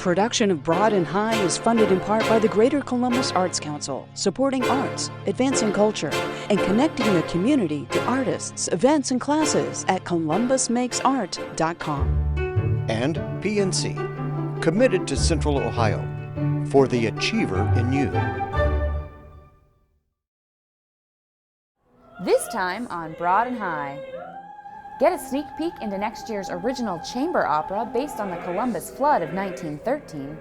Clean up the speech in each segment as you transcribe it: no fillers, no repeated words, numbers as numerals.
Production of Broad and High is funded in part by the Greater Columbus Arts Council, supporting arts, advancing culture, and connecting the community to artists, events, and classes at columbusmakesart.com. And PNC, committed to Central Ohio, for the achiever in you. This time on Broad and High. Get a sneak peek into next year's original chamber opera based on the Columbus flood of 1913.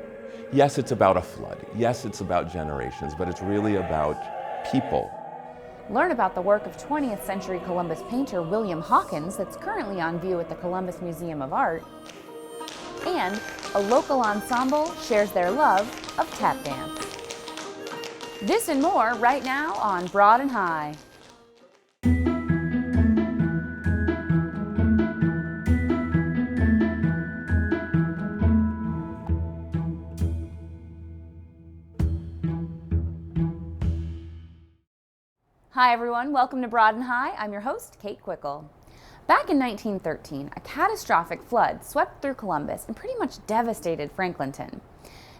Yes, it's about a flood. Yes, it's about generations, but it's really about people. Learn about the work of 20th century Columbus painter William Hawkins that's currently on view at the Columbus Museum of Art. And a local ensemble shares their love of tap dance. This and more right now on Broad and High. Hi everyone, welcome to Broad and High. I'm your host, Kate Quickle. Back in 1913, a catastrophic flood swept through Columbus and pretty much devastated Franklinton.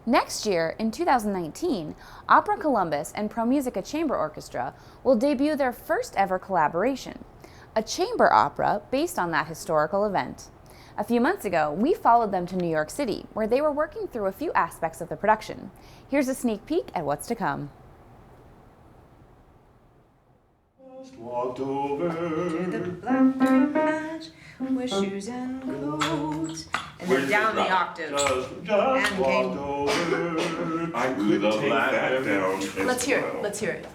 Next year, in 2019, Opera Columbus and ProMusica Chamber Orchestra will debut their first ever collaboration, a chamber opera based on that historical event. A few months ago, we followed them to New York City, where they were working through a few aspects of the production. Here's a sneak peek at what's to come. Walked over to the blackbird patch with shoes and coats, and then down the octaves, and came over. I could take that down. Let's hear it. Let's hear it.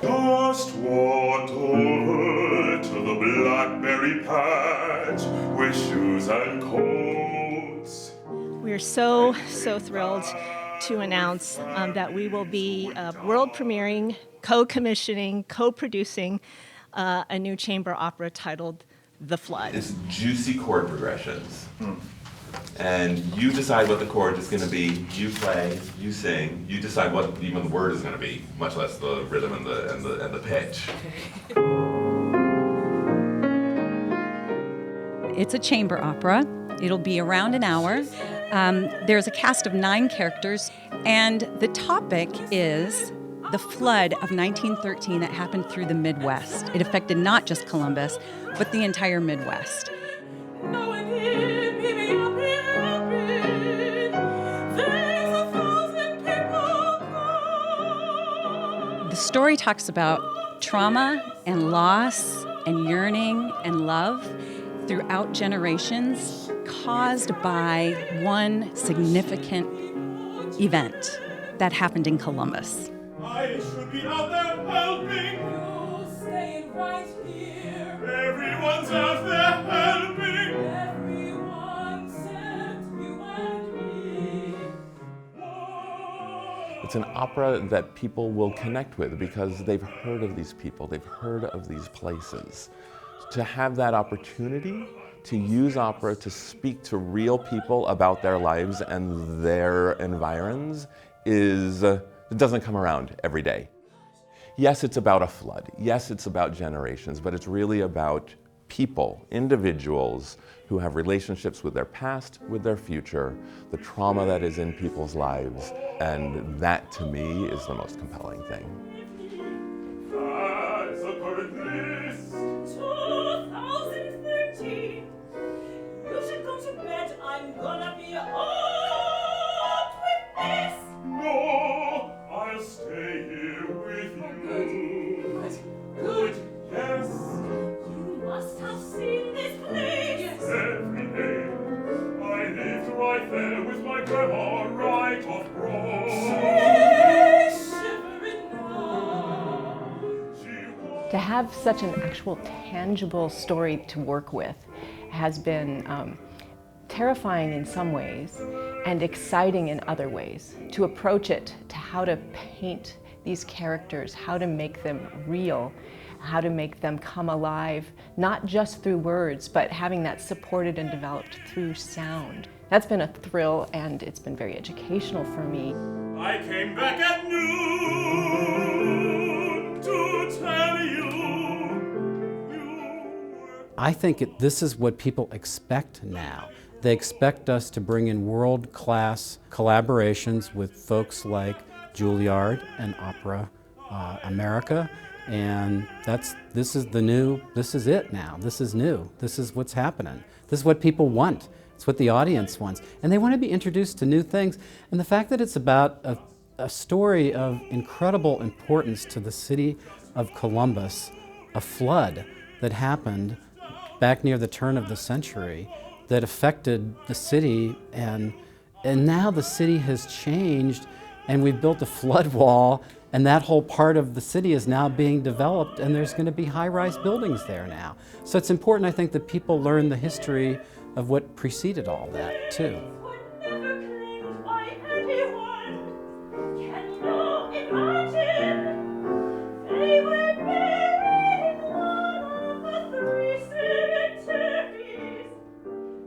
Just walked over to the blackberry patch with shoes and coats. We're so thrilled to announce that we will be world premiering, co-commissioning, co-producing a new chamber opera titled The Flood. It's juicy chord progressions. And you decide what the chord is going to be. You play, you sing, you decide what even the word is going to be, much less the rhythm and the pitch. It's a chamber opera. It'll be around an hour. There's a cast of 9 characters, and the topic is the flood of 1913 that happened through the Midwest. It affected not just Columbus, but the entire Midwest. The story talks about trauma and loss and yearning and love throughout generations caused by one significant event that happened in Columbus. I should be out there helping. You're staying right here. Everyone's out there helping. Everyone except you and me. It's an opera that people will connect with because they've heard of these people, they've heard of these places. To have that opportunity to use opera to speak to real people about their lives and their environs it doesn't come around every day. Yes, it's about a flood. Yes, it's about generations, but it's really about people, individuals who have relationships with their past, with their future, the trauma that is in people's lives, and that to me is the most compelling thing. That's a good list. 2013. You should go to bed. I'm gonna be up with this. No, I'll stay here with you. Good. Yes. You must have seen this place. Every day, I lived right there with my grandma right off Broad. Shivering now. To have such an actual tangible story to work with has been terrifying in some ways and exciting in other ways. To approach it, to how to paint these characters, how to make them real, how to make them come alive, not just through words, but having that supported and developed through sound. That's been a thrill, and it's been very educational for me. I came back at noon to tell you. I think this is what people expect now. They expect us to bring in world-class collaborations with folks like Juilliard and Opera America, and this is it now. This is new. This is what's happening. This is what people want. It's what the audience wants. And they want to be introduced to new things. And the fact that it's about a story of incredible importance to the city of Columbus, a flood that happened back near the turn of the century that affected the city, and now the city has changed, and we've built a flood wall, and that whole part of the city is now being developed, and there's going to be high-rise buildings there now. So it's important, I think, that people learn the history of what preceded all that, too.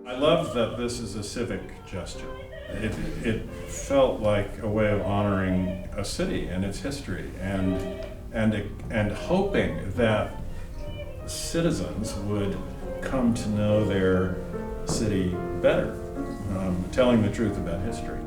I love that this is a civic gesture. It felt like a way of honoring a city and its history, and hoping that citizens would come to know their city better, telling the truth about history.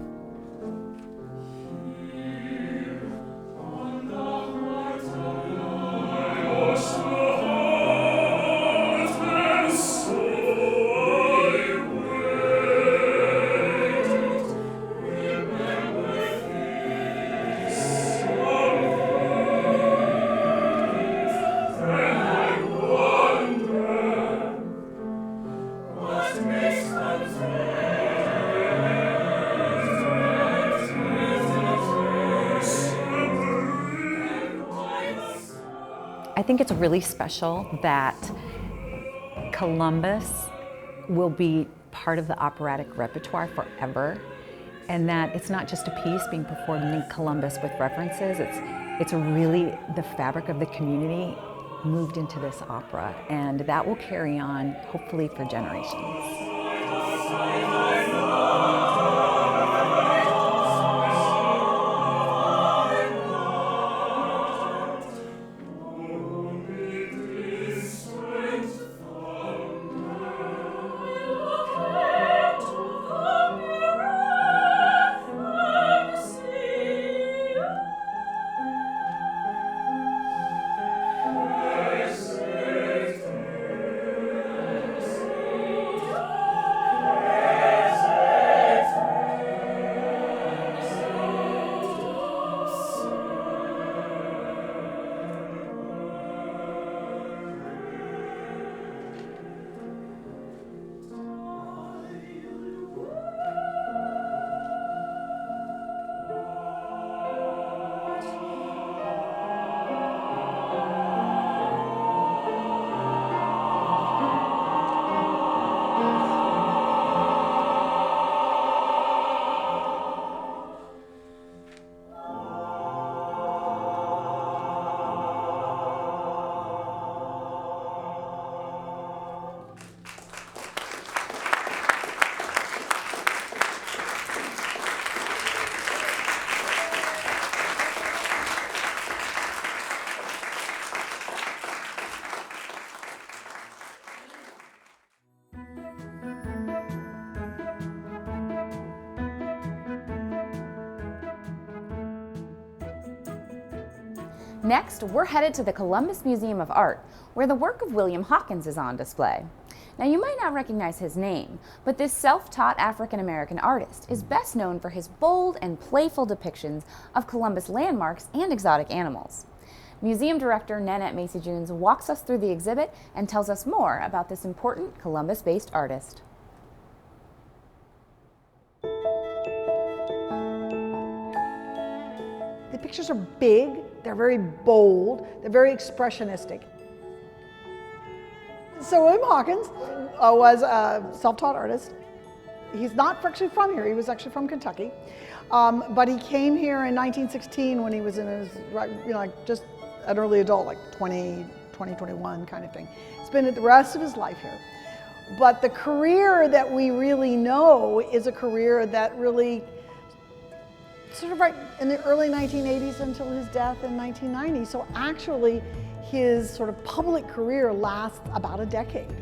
I think it's really special that Columbus will be part of the operatic repertoire forever, and that it's not just a piece being performed in Columbus with references, it's really the fabric of the community moved into this opera, and that will carry on hopefully for generations. Next, we're headed to the Columbus Museum of Art, where the work of William Hawkins is on display. Now, you might not recognize his name, but this self-taught African-American artist is best known for his bold and playful depictions of Columbus landmarks and exotic animals. Museum Director Nanette Macy-Junes walks us through the exhibit and tells us more about this important Columbus-based artist. The pictures are big, they're very bold, they're very expressionistic. So William Hawkins was a self-taught artist. He's not actually from here, he was actually from Kentucky. But he came here in 1916 when he was in his, like just an early adult, like 20, 21 kind of thing. Spent the rest of his life here. But the career that we really know is a career that really sort of right in the early 1980s until his death in 1990. So actually, his sort of public career lasts about a decade.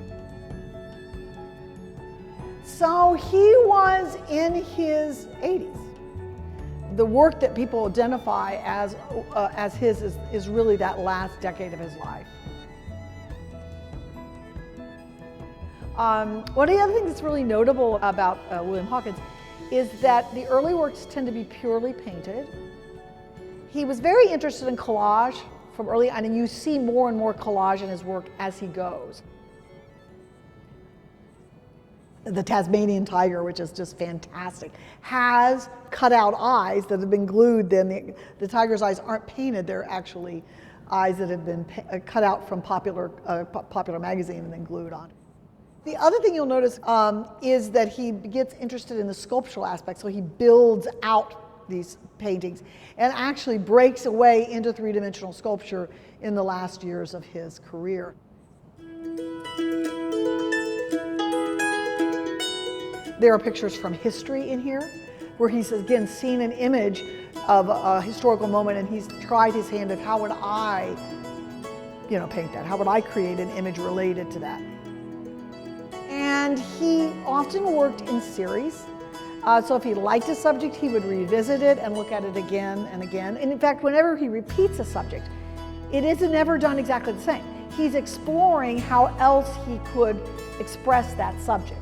So he was in his 80s. The work that people identify as his is really that last decade of his life. One of the other things that's really notable about William Hawkins is that the early works tend to be purely painted. He was very interested in collage from early on, and you see more and more collage in his work as he goes. The Tasmanian tiger, which is just fantastic, has cut-out eyes that have been glued. Then the tiger's eyes aren't painted; they're actually eyes that have been cut out from Popular magazine and then glued on. The other thing you'll notice is that he gets interested in the sculptural aspect, so he builds out these paintings and actually breaks away into three-dimensional sculpture in the last years of his career. There are pictures from history in here where he's again seen an image of a historical moment, and he's tried his hand at how would I, paint that? How would I create an image related to that? And he often worked in series. So if he liked a subject, he would revisit it and look at it again and again. And in fact, whenever he repeats a subject, it isn't ever done exactly the same. He's exploring how else he could express that subject.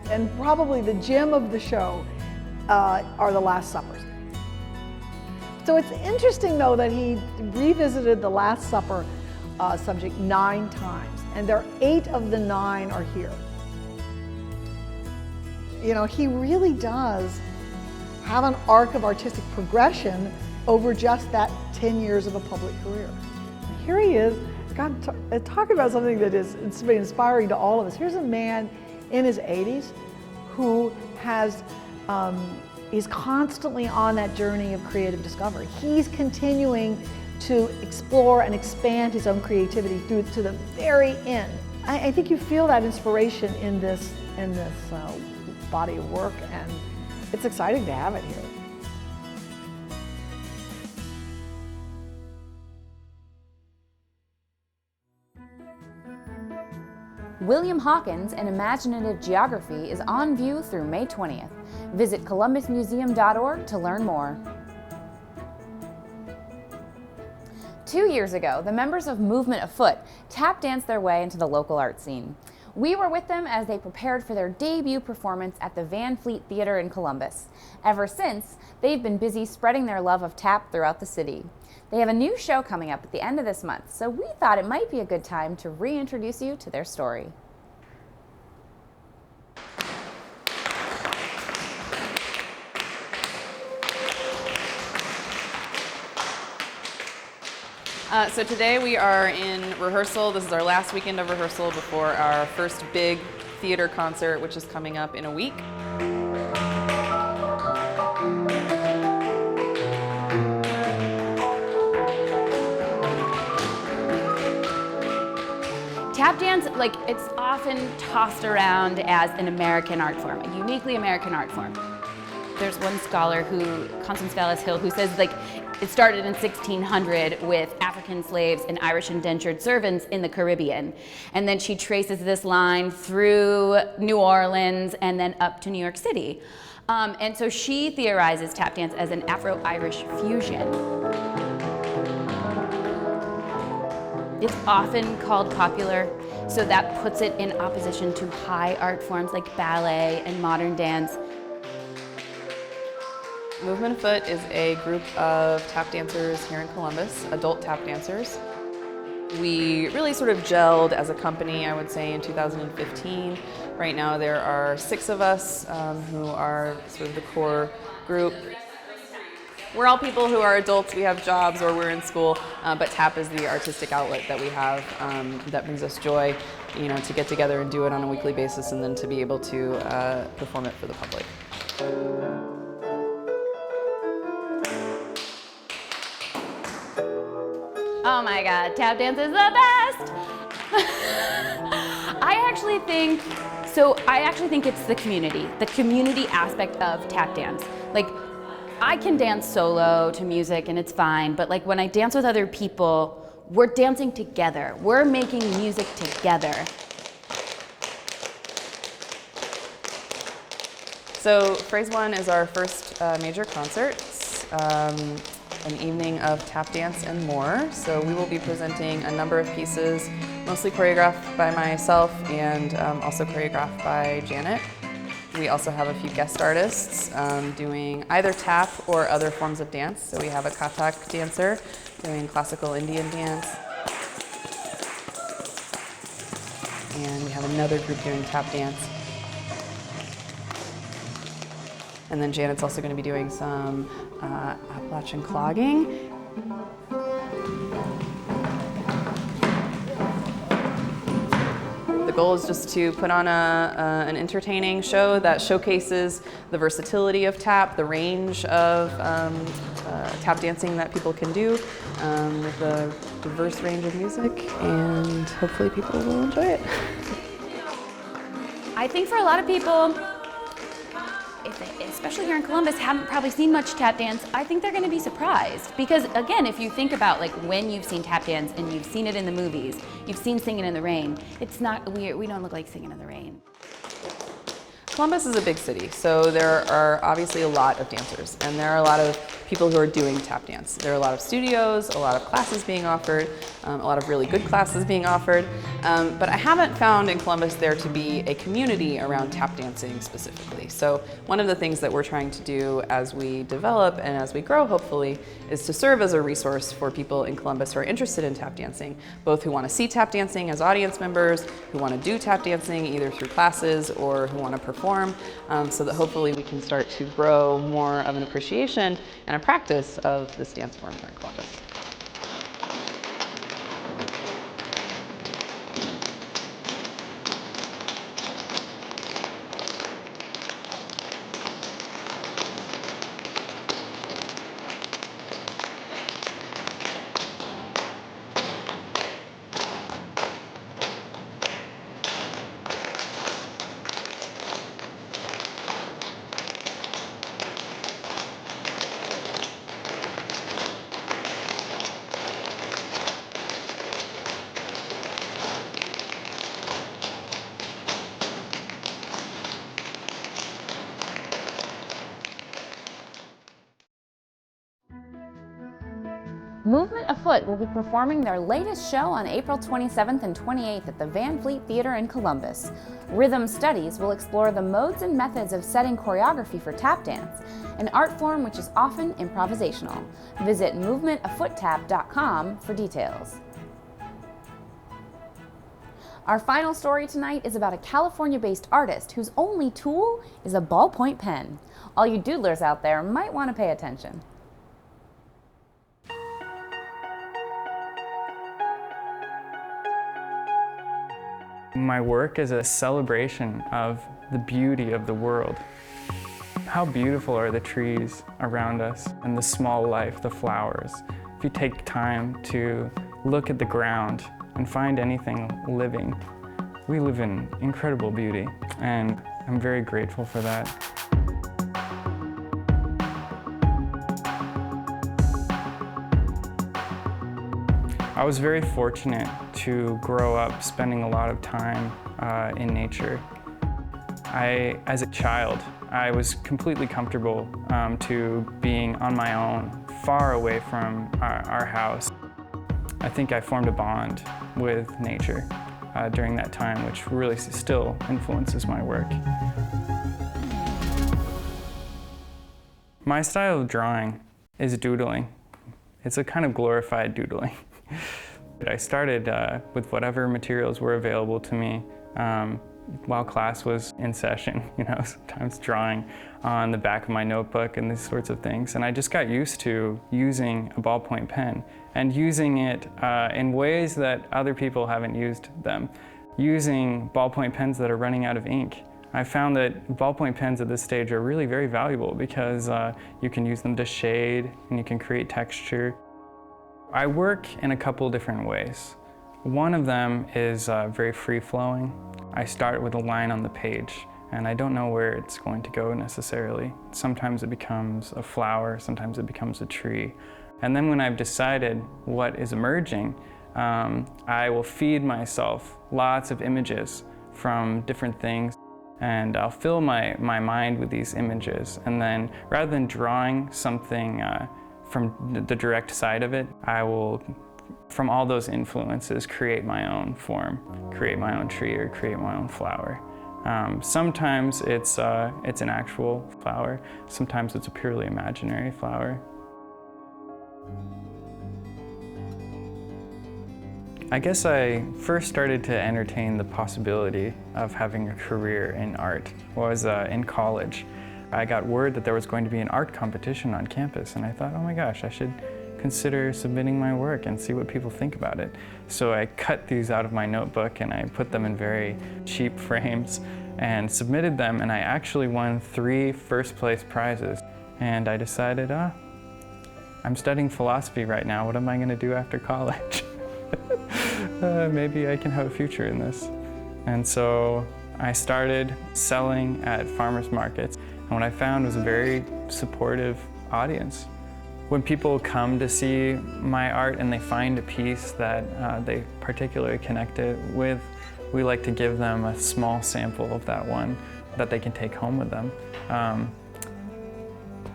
And probably the gem of the show are the Last Suppers. So it's interesting, though, that he revisited the Last Supper subject 9 times, and 8 of the 9 are here. He really does have an arc of artistic progression over just that 10 years of a public career. Here he is, talking about something that is inspiring to all of us. Here's a man in his 80s who is constantly on that journey of creative discovery. He's continuing to explore and expand his own creativity through to the very end. I think you feel that inspiration in this body of work, and it's exciting to have it here. William Hawkins, An Imaginative Geography is on view through May 20th. Visit columbusmuseum.org to learn more. 2 years ago, the members of Movement Afoot tap danced their way into the local art scene. We were with them as they prepared for their debut performance at the Van Fleet Theater in Columbus. Ever since, they've been busy spreading their love of tap throughout the city. They have a new show coming up at the end of this month, so we thought it might be a good time to reintroduce you to their story. So today we are in rehearsal. This is our last weekend of rehearsal before our first big theater concert, which is coming up in a week. Tap dance, it's often tossed around as an American art form, a uniquely American art form. There's one scholar, Constance Vallis Hill, who says it started in 1600 with African slaves and Irish indentured servants in the Caribbean. And then she traces this line through New Orleans and then up to New York City. And so she theorizes tap dance as an Afro-Irish fusion. It's often called popular, so that puts it in opposition to high art forms like ballet and modern dance. Movement Afoot is a group of tap dancers here in Columbus, adult tap dancers. We really sort of gelled as a company, I would say, in 2015. Right now there are 6 of us who are sort of the core group. We're all people who are adults, we have jobs or we're in school, but tap is the artistic outlet that we have that brings us joy, to get together and do it on a weekly basis and then to be able to perform it for the public. Oh my God, tap dance is the best! I actually think it's the community aspect of tap dance. I can dance solo to music and it's fine, but when I dance with other people, we're dancing together. We're making music together. So Phrase One is our first major concert. It's, an evening of tap dance and more. So we will be presenting a number of pieces, mostly choreographed by myself and also choreographed by Janet. We also have a few guest artists doing either tap or other forms of dance. So we have a Kathak dancer doing classical Indian dance. And we have another group doing tap dance. And then Janet's also going to be doing some Appalachian clogging. The goal is just to put on an entertaining show that showcases the versatility of tap, the range of tap dancing that people can do with a diverse range of music, and hopefully people will enjoy it. I think for a lot of people, especially here in Columbus, haven't probably seen much tap dance, I think they're going to be surprised. Because again, if you think about like when you've seen tap dance and you've seen it in the movies, you've seen Singing in the Rain, it's not, we don't look like Singing in the Rain. Columbus is a big city, so there are obviously a lot of dancers, and there are a lot of people who are doing tap dance. There are a lot of studios, a lot of classes being offered, a lot of really good classes being offered, but I haven't found in Columbus there to be a community around tap dancing specifically. So one of the things that we're trying to do as we develop and as we grow, hopefully, is to serve as a resource for people in Columbus who are interested in tap dancing, both who want to see tap dancing as audience members, who want to do tap dancing either through classes or who want to perform, so that hopefully we can start to grow more of an appreciation and a practice of this dance form here in Columbus. Movement Afoot will be performing their latest show on April 27th and 28th at the Van Fleet Theater in Columbus. Rhythm Studies will explore the modes and methods of setting choreography for tap dance, an art form which is often improvisational. Visit movementafoottap.com for details. Our final story tonight is about a California-based artist whose only tool is a ballpoint pen. All you doodlers out there might want to pay attention. My work is a celebration of the beauty of the world. How beautiful are the trees around us and the small life, the flowers. If you take time to look at the ground and find anything living, we live in incredible beauty, and I'm very grateful for that. I was very fortunate to grow up spending a lot of time in nature. As a child, I was completely comfortable to being on my own, far away from our house. I think I formed a bond with nature during that time, which really still influences my work. My style of drawing is doodling. It's a kind of glorified doodling. I started with whatever materials were available to me while class was in session, sometimes drawing on the back of my notebook and these sorts of things. And I just got used to using a ballpoint pen and using it in ways that other people haven't used them. Using ballpoint pens that are running out of ink. I found that ballpoint pens at this stage are really very valuable because you can use them to shade and you can create texture. I work in a couple different ways. One of them is very free-flowing. I start with a line on the page, and I don't know where it's going to go necessarily. Sometimes it becomes a flower, sometimes it becomes a tree. And then when I've decided what is emerging, I will feed myself lots of images from different things. And I'll fill my mind with these images. And then rather than drawing something from the direct side of it, I will, from all those influences, create my own form, create my own tree or create my own flower. Sometimes it's an actual flower, sometimes it's a purely imaginary flower. I guess I first started to entertain the possibility of having a career in art was in college. I got word that there was going to be an art competition on campus, and I thought, oh my gosh, I should consider submitting my work and see what people think about it. So I cut these out of my notebook and I put them in very cheap frames and submitted them, and I actually won 3 first-place prizes. And I decided, I'm studying philosophy right now, what am I going to do after college? Maybe I can have a future in this. And so I started selling at farmers markets, and what I found was a very supportive audience. When people come to see my art and they find a piece that they particularly connected with, we like to give them a small sample of that one that they can take home with them.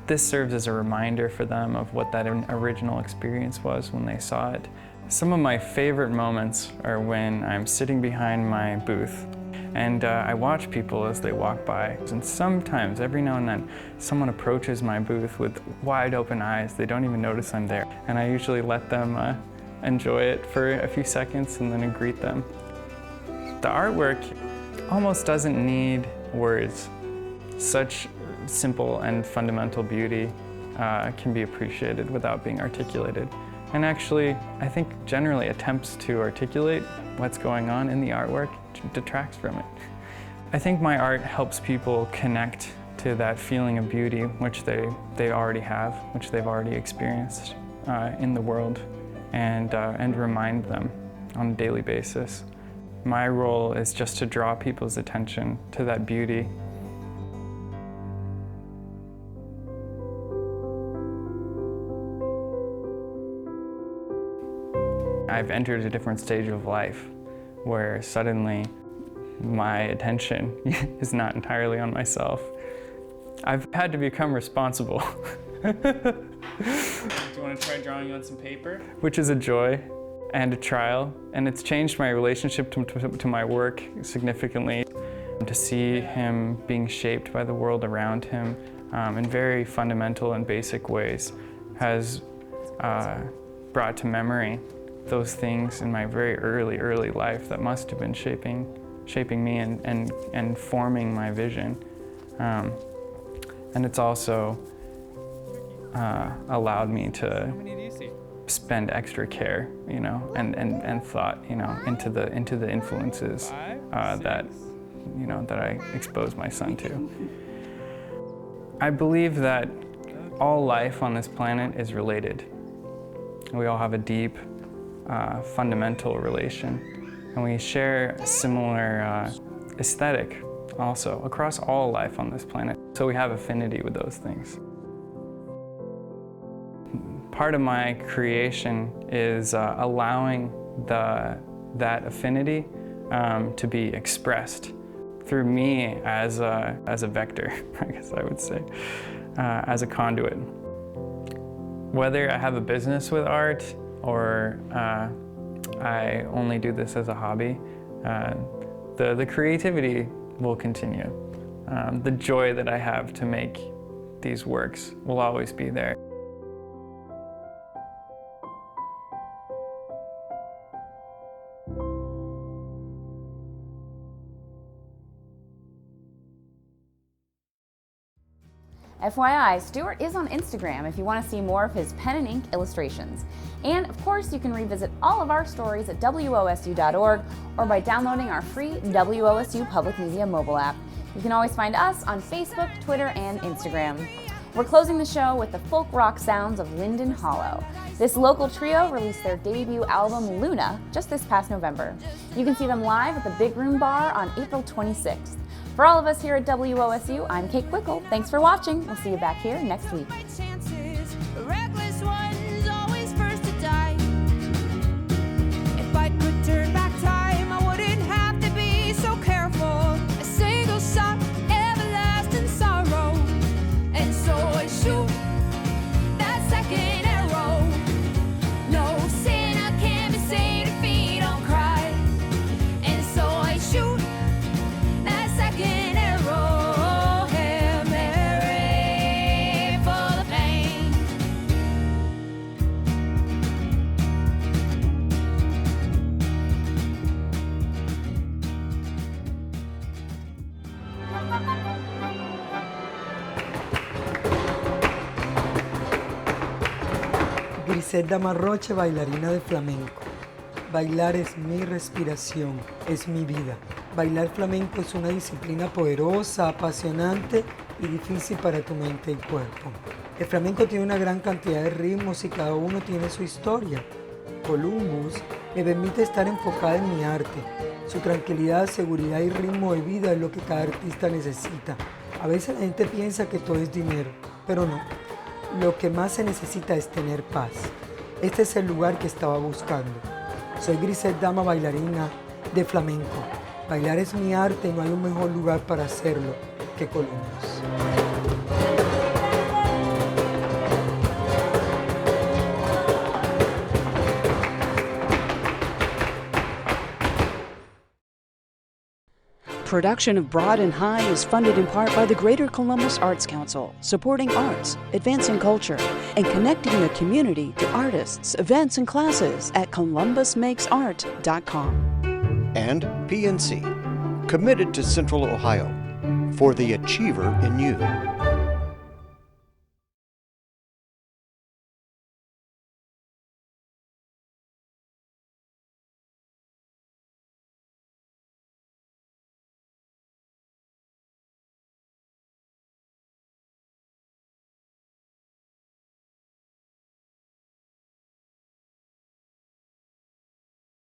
This serves as a reminder for them of what that original experience was when they saw it. Some of my favorite moments are when I'm sitting behind my booth and I watch people as they walk by. And sometimes, every now and then, someone approaches my booth with wide open eyes. They don't even notice I'm there. And I usually let them enjoy it for a few seconds and then greet them. The artwork almost doesn't need words. Such simple and fundamental beauty can be appreciated without being articulated. And actually, I think generally attempts to articulate what's going on in the artwork detracts from it. I think my art helps people connect to that feeling of beauty which they already have, which they've already experienced in the world, and remind them on a daily basis. My role is just to draw people's attention to that beauty. I've entered a different stage of life where suddenly my attention is not entirely on myself. I've had to become responsible. Do you want to try drawing on some paper? Which is a joy and a trial, and it's changed my relationship to my work significantly. To see him being shaped by the world around him in very fundamental and basic ways has brought to memory those things in my very early life that must have been shaping me and forming my vision. And it's also allowed me to spend extra care, and thought, into the influences that I expose my son to. I believe that all life on this planet is related. We all have a deep, fundamental relation, and we share a similar aesthetic also across all life on this planet. So we have affinity with those things. Part of my creation is allowing that affinity to be expressed through me as a vector, I guess I would say, as a conduit. Whether I have a business with art or I only do this as a hobby, the creativity will continue. The joy that I have to make these works will always be there. FYI, Stuart is on Instagram if you want to see more of his pen and ink illustrations. And of course, you can revisit all of our stories at wosu.org or by downloading our free WOSU Public Media mobile app. You can always find us on Facebook, Twitter, and Instagram. We're closing the show with the folk rock sounds of Linden Hollow. This local trio released their debut album, Luna, just this past November. You can see them live at the Big Room Bar on April 26th. For all of us here at WOSU, I'm Kate Quickle. Thanks for watching. We'll see you back here next week. Reckless one's always first to die. If I could turn back time, I wouldn't have to be so careful. A single shot Grisel Damarroche, bailarina de flamenco. Bailar es mi respiración, es mi vida. Bailar flamenco es una disciplina poderosa, apasionante y difícil para tu mente y cuerpo. El flamenco tiene una gran cantidad de ritmos y cada uno tiene su historia. Columbus me permite estar enfocada en mi arte. Su tranquilidad, seguridad y ritmo de vida es lo que cada artista necesita. A veces la gente piensa que todo es dinero, pero no. Lo que más se necesita es tener paz. Este es el lugar que estaba buscando. Soy Grisel Dama, bailarina de flamenco. Bailar es mi arte y no hay un mejor lugar para hacerlo que Columbus. Production of Broad and High is funded in part by the Greater Columbus Arts Council, supporting arts, advancing culture, and connecting the community to artists, events, and classes at columbusmakesart.com. And PNC, committed to Central Ohio, for the achiever in you.